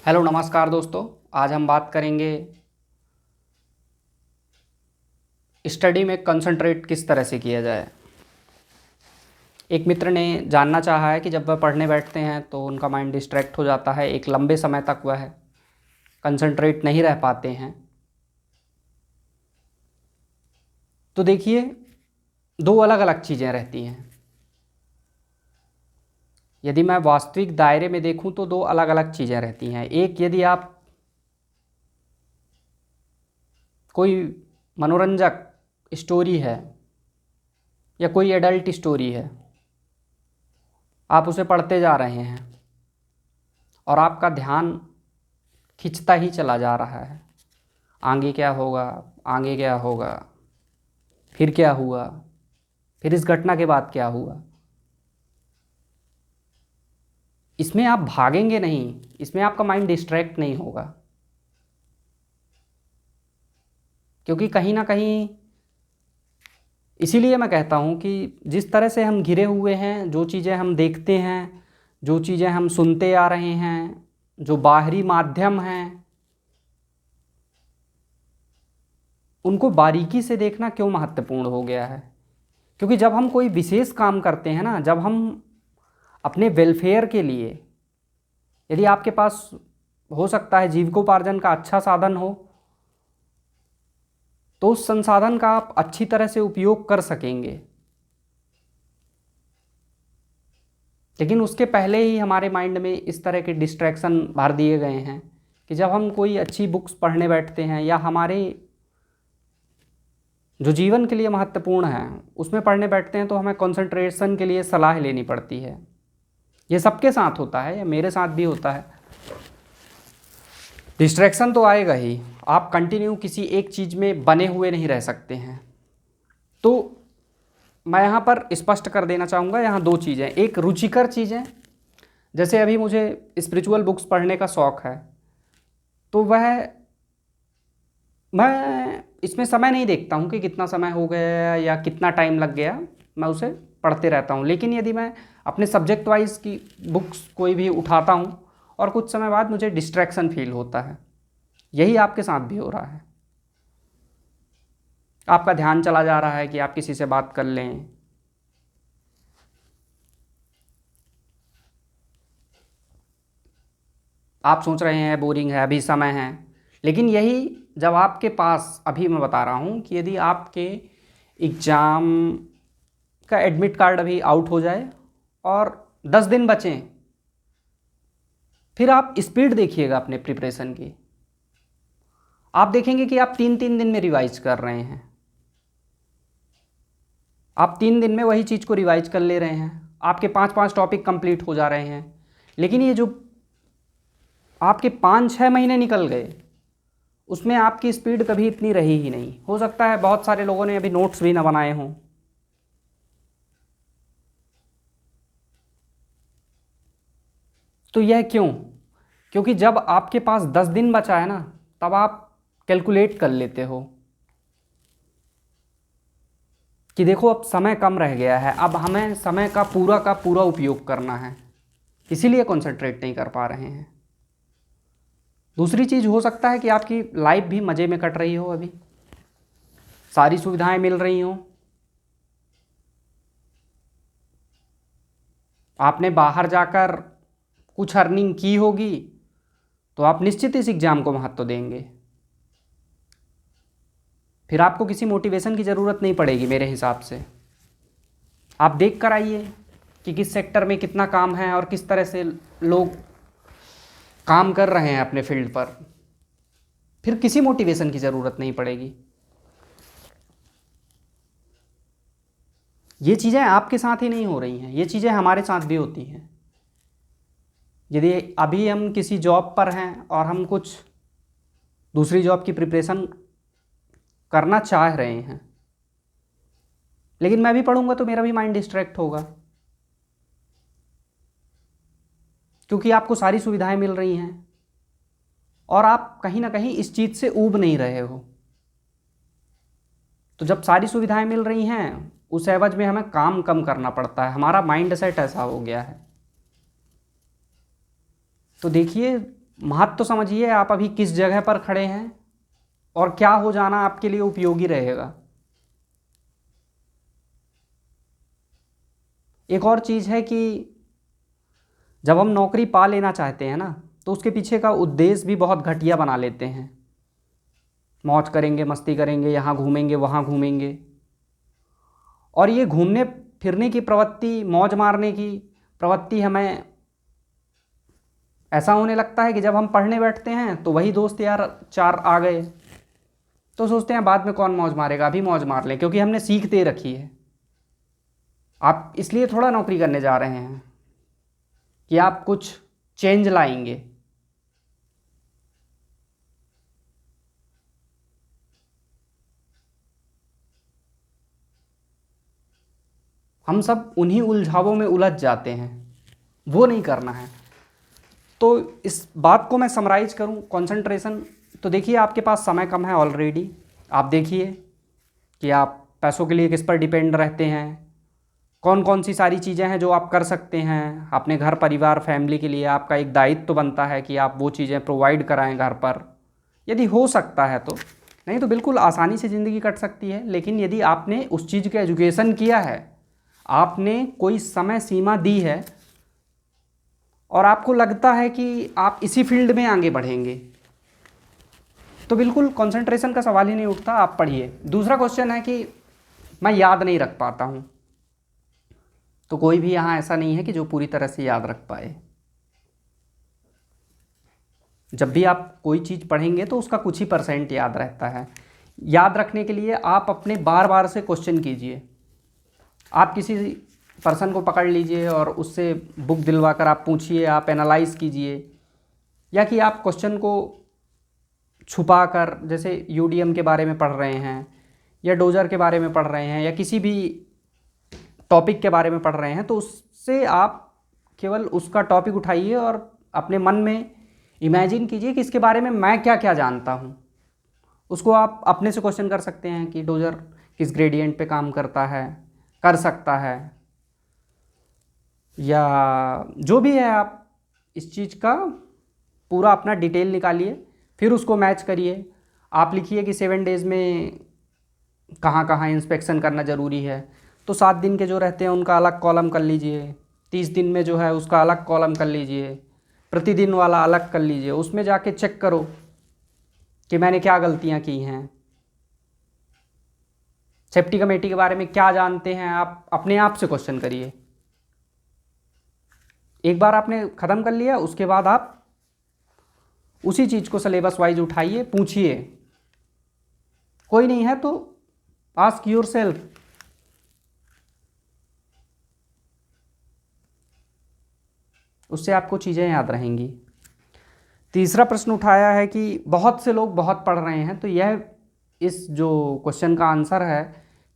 Hello नमस्कार दोस्तों। आज हम बात करेंगे स्टडी में कंसंट्रेट किस तरह से किया जाए। एक मित्र ने जानना चाहा है कि जब वह पढ़ने बैठते हैं तो उनका माइंड डिस्ट्रैक्ट हो जाता है, एक लंबे समय तक वह कंसंट्रेट नहीं रह पाते हैं। तो देखिए, दो अलग अलग चीज़ें रहती हैं। यदि मैं वास्तविक दायरे में देखूं तो दो अलग अलग चीज़ें रहती हैं। एक, यदि आप कोई मनोरंजक स्टोरी है या कोई एडल्ट स्टोरी है, आप उसे पढ़ते जा रहे हैं और आपका ध्यान खिंचता ही चला जा रहा है, आगे क्या होगा, आगे क्या होगा, फिर क्या हुआ, फिर इस घटना के बाद क्या हुआ। इसमें आप भागेंगे नहीं, इसमें आपका माइंड डिस्ट्रैक्ट नहीं होगा, क्योंकि कहीं ना कहीं इसीलिए मैं कहता हूँ कि जिस तरह से हम घिरे हुए हैं, जो चीज़ें हम देखते हैं, जो चीज़ें हम सुनते आ रहे हैं, जो बाहरी माध्यम हैं, उनको बारीकी से देखना क्यों महत्वपूर्ण हो गया है। क्योंकि जब हम कोई विशेष काम करते हैं ना, जब हम अपने वेलफेयर के लिए, यदि आपके पास हो सकता है जीविकोपार्जन का अच्छा साधन हो, तो उस संसाधन का आप अच्छी तरह से उपयोग कर सकेंगे। लेकिन उसके पहले ही हमारे माइंड में इस तरह के डिस्ट्रैक्शन भर दिए गए हैं कि जब हम कोई अच्छी बुक्स पढ़ने बैठते हैं या हमारे जो जीवन के लिए महत्वपूर्ण है उसमें पढ़ने बैठते हैं, तो हमें कंसंट्रेशन के लिए सलाह लेनी पड़ती है। ये सबके साथ होता है, या मेरे साथ भी होता है। डिस्ट्रैक्शन तो आएगा ही, आप कंटिन्यू किसी एक चीज़ में बने हुए नहीं रह सकते हैं। तो मैं यहाँ पर स्पष्ट कर देना चाहूँगा, यहाँ दो चीज़ें, एक रुचिकर चीज़ें, जैसे अभी मुझे स्पिरिचुअल बुक्स पढ़ने का शौक़ है, तो वह मैं इसमें समय नहीं देखता हूँ कि कितना समय हो गया या कितना टाइम लग गया, मैं उसे पढ़ते रहता हूँ। लेकिन यदि मैं अपने सब्जेक्ट वाइज की बुक्स कोई भी उठाता हूँ और कुछ समय बाद मुझे डिस्ट्रैक्शन फील होता है, यही आपके साथ भी हो रहा है। आपका ध्यान चला जा रहा है कि आप किसी से बात कर लें, आप सोच रहे हैं बोरिंग है, अभी समय है। लेकिन यही जब आपके पास, अभी मैं बता रहा हूँ कि यदि आपके एग्ज़ाम का एडमिट कार्ड अभी आउट हो जाए और 10 दिन बचें, फिर आप स्पीड देखिएगा अपने प्रिपरेशन की। आप देखेंगे कि आप 3-3 दिन में रिवाइज कर रहे हैं, आप 3 दिन में वही चीज़ को रिवाइज कर ले रहे हैं, आपके 5-5 टॉपिक कंप्लीट हो जा रहे हैं। लेकिन ये जो आपके 5-6 महीने निकल गए, उसमें आपकी स्पीड कभी इतनी रही ही नहीं। हो सकता है बहुत सारे लोगों ने अभी नोट्स भी ना बनाए हों। तो यह क्यों? क्योंकि जब आपके पास 10 दिन बचा है ना, तब आप कैलकुलेट कर लेते हो कि देखो अब समय कम रह गया है, अब हमें समय का पूरा उपयोग करना है, इसीलिए कॉन्सेंट्रेट नहीं कर पा रहे हैं। दूसरी चीज़ हो सकता है कि आपकी लाइफ भी मज़े में कट रही हो, अभी सारी सुविधाएं मिल रही हों, आपने बाहर जाकर कुछ अर्निंग की होगी, तो आप निश्चित इस एग्ज़ाम को महत्व देंगे। फिर आपको किसी मोटिवेशन की ज़रूरत नहीं पड़ेगी मेरे हिसाब से। आप देख कर आइए कि किस सेक्टर में कितना काम है और किस तरह से लोग काम कर रहे हैं अपने फील्ड पर, फिर किसी मोटिवेशन की ज़रूरत नहीं पड़ेगी। ये चीज़ें आपके साथ ही नहीं हो रही हैं, ये चीज़ें हमारे साथ भी होती हैं। यदि अभी हम किसी जॉब पर हैं और हम कुछ दूसरी जॉब की प्रिपरेशन करना चाह रहे हैं, लेकिन मैं भी पढ़ूंगा तो मेरा भी माइंड डिस्ट्रैक्ट होगा, क्योंकि आपको सारी सुविधाएं मिल रही हैं और आप कहीं ना कहीं इस चीज़ से ऊब नहीं रहे हो। तो जब सारी सुविधाएं मिल रही हैं, उस एवज में हमें काम कम करना पड़ता है, हमारा माइंड सेट ऐसा हो गया है। तो देखिए, महत्व तो समझिए आप अभी किस जगह पर खड़े हैं और क्या हो जाना आपके लिए उपयोगी रहेगा। एक और चीज़ है कि जब हम नौकरी पा लेना चाहते हैं ना, तो उसके पीछे का उद्देश्य भी बहुत घटिया बना लेते हैं। मौज करेंगे, मस्ती करेंगे, यहाँ घूमेंगे, वहाँ घूमेंगे। और ये घूमने फिरने की प्रवृत्ति, मौज मारने की प्रवृत्ति हमें ऐसा होने लगता है कि जब हम पढ़ने बैठते हैं तो वही दोस्त यार 4 आ गए, तो सोचते हैं बाद में कौन मौज मारेगा, अभी मौज मार लें, क्योंकि हमने सीख दे रखी है। आप इसलिए थोड़ा नौकरी करने जा रहे हैं कि आप कुछ चेंज लाएंगे। हम सब उन्हीं उलझावों में उलझ जाते हैं, वो नहीं करना है। तो इस बात को मैं समराइज करूं, कंसंट्रेशन, तो देखिए आपके पास समय कम है ऑलरेडी। आप देखिए कि आप पैसों के लिए किस पर डिपेंड रहते हैं, कौन कौन सी सारी चीज़ें हैं जो आप कर सकते हैं अपने घर परिवार फैमिली के लिए। आपका एक दायित्व तो बनता है कि आप वो चीज़ें प्रोवाइड कराएं घर पर, यदि हो सकता है तो। नहीं तो बिल्कुल आसानी से ज़िंदगी कट सकती है, लेकिन यदि आपने उस चीज़ का एजुकेशन किया है, आपने कोई समय सीमा दी है और आपको लगता है कि आप इसी फील्ड में आगे बढ़ेंगे, तो बिल्कुल कंसंट्रेशन का सवाल ही नहीं उठता, आप पढ़िए। दूसरा क्वेश्चन है कि मैं याद नहीं रख पाता हूँ, तो कोई भी यहाँ ऐसा नहीं है कि जो पूरी तरह से याद रख पाए। जब भी आप कोई चीज़ पढ़ेंगे तो उसका कुछ ही % याद रहता है। याद रखने के लिए आप अपने बार बार से क्वेश्चन कीजिए। आप किसी पर्सन को पकड़ लीजिए और उससे बुक दिलवा कर आप पूछिए, आप एनालाइज कीजिए, या कि आप क्वेश्चन को छुपा कर, जैसे यूडीएम के बारे में पढ़ रहे हैं या डोजर के बारे में पढ़ रहे हैं या किसी भी टॉपिक के बारे में पढ़ रहे हैं, तो उससे आप केवल उसका टॉपिक उठाइए और अपने मन में इमेजिन कीजिए कि इसके बारे में मैं क्या क्या जानता हूँ। उसको आप अपने से क्वेश्चन कर सकते हैं कि डोजर किस ग्रेडियंट पे काम करता है, कर सकता है, या जो भी है। आप इस चीज़ का पूरा अपना डिटेल निकालिए, फिर उसको मैच करिए। आप लिखिए कि 7 डेज़ में कहाँ कहाँ इंस्पेक्शन करना ज़रूरी है, तो 7 दिन के जो रहते हैं उनका अलग कॉलम कर लीजिए, 30 दिन में जो है उसका अलग कॉलम कर लीजिए, प्रतिदिन वाला अलग कर लीजिए। उसमें जाके चेक करो कि मैंने क्या गलतियाँ की हैं। सेफ्टी कमेटी के बारे में क्या जानते हैं, आप अपने आप से क्वेश्चन करिए। एक बार आपने ख़त्म कर लिया, उसके बाद आप उसी चीज़ को सिलेबस वाइज उठाइए, पूछिए। कोई नहीं है तो आस्क योरसेल्फ। उससे आपको चीज़ें याद रहेंगी। तीसरा प्रश्न उठाया है कि बहुत से लोग बहुत पढ़ रहे हैं, तो यह इस जो क्वेश्चन का आंसर है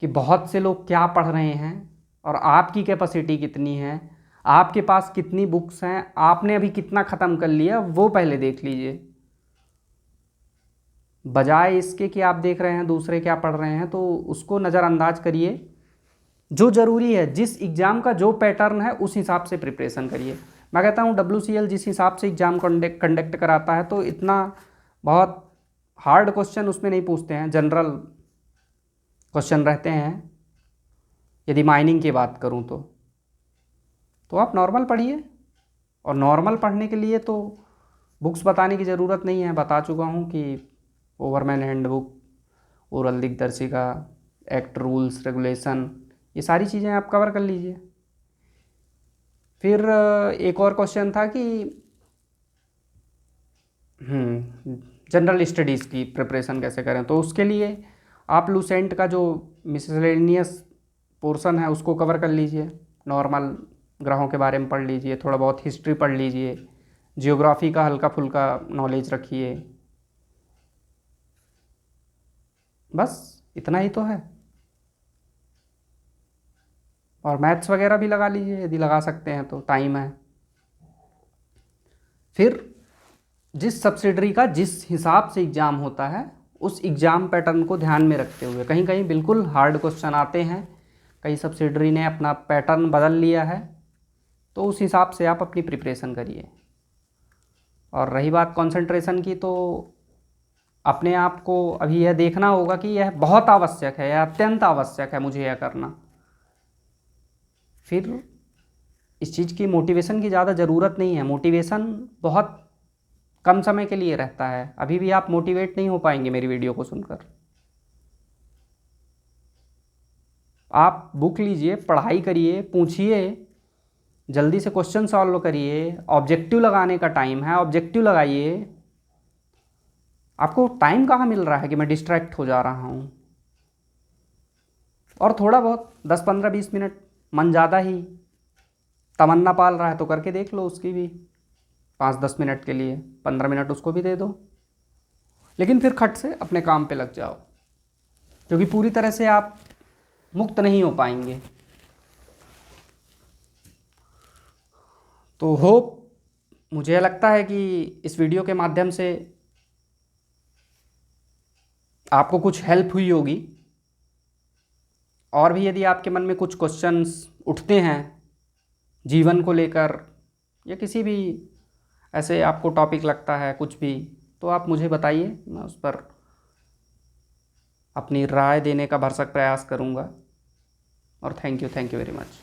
कि बहुत से लोग क्या पढ़ रहे हैं और आपकी कैपेसिटी कितनी है, आपके पास कितनी बुक्स हैं, आपने अभी कितना ख़त्म कर लिया, वो पहले देख लीजिए। बजाय इसके कि आप देख रहे हैं दूसरे क्या पढ़ रहे हैं, तो उसको नज़रअंदाज करिए। जो ज़रूरी है, जिस एग्ज़ाम का जो पैटर्न है उस हिसाब से प्रिपरेशन करिए। मैं कहता हूँ WCL जिस हिसाब से एग्ज़ाम कंडक्ट कराता है, तो इतना बहुत हार्ड क्वेश्चन उसमें नहीं पूछते हैं, जनरल क्वेश्चन रहते हैं। यदि माइनिंग की बात करूँ तो आप नॉर्मल पढ़िए, और नॉर्मल पढ़ने के लिए तो बुक्स बताने की ज़रूरत नहीं है, बता चुका हूँ कि ओवरमैन हैंडबुक, ओरल दिग्दर्शिका, एक्ट रूल्स रेगुलेशन, ये सारी चीज़ें आप कवर कर लीजिए। फिर एक और क्वेश्चन था कि जनरल स्टडीज़ की प्रिपरेशन कैसे करें, तो उसके लिए आप लूसेंट का जो मिसलेनियस पोर्शन है उसको कवर कर लीजिए। नॉर्मल ग्रहों के बारे में पढ़ लीजिए, थोड़ा बहुत हिस्ट्री पढ़ लीजिए, जियोग्राफी का हल्का फुल्का नॉलेज रखिए। बस इतना ही तो है। और मैथ्स वगैरह भी लगा लीजिए यदि लगा सकते हैं तो, टाइम है। फिर जिस सब्सिडरी का जिस हिसाब से एग्ज़ाम होता है, उस एग्ज़ाम पैटर्न को ध्यान में रखते हुए, कहीं कहीं बिल्कुल हार्ड क्वेश्चन आते हैं, कई सब्सिडरी ने अपना पैटर्न बदल लिया है, तो उस हिसाब से आप अपनी प्रिपरेशन करिए। और रही बात कंसंट्रेशन की, तो अपने आप को अभी यह देखना होगा कि यह बहुत आवश्यक है, यह अत्यंत आवश्यक है मुझे यह करना। फिर इस चीज़ की मोटिवेशन की ज़्यादा ज़रूरत नहीं है। मोटिवेशन बहुत कम समय के लिए रहता है। अभी भी आप मोटिवेट नहीं हो पाएंगे मेरी वीडियो को सुनकर। आप बुक लीजिए, पढ़ाई करिए, पूछिए, जल्दी से क्वेश्चन सॉल्व करिए। ऑब्जेक्टिव लगाने का टाइम है, ऑब्जेक्टिव लगाइए। आपको टाइम कहाँ मिल रहा है कि मैं डिस्ट्रैक्ट हो जा रहा हूँ। और थोड़ा बहुत 10-15-20 मिनट, मन ज़्यादा ही तमन्ना पाल रहा है तो करके देख लो उसकी भी, 5-10 मिनट के लिए 15 मिनट उसको भी दे दो। लेकिन फिर खट से अपने काम पे लग जाओ, क्योंकि पूरी तरह से आप मुक्त नहीं हो पाएंगे। तो होप, मुझे लगता है कि इस वीडियो के माध्यम से आपको कुछ हेल्प हुई होगी। और भी यदि आपके मन में कुछ क्वेश्चंस उठते हैं जीवन को लेकर, या किसी भी ऐसे आपको टॉपिक लगता है कुछ भी, तो आप मुझे बताइए, मैं उस पर अपनी राय देने का भरसक प्रयास करूँगा। और थैंक यू वेरी मच।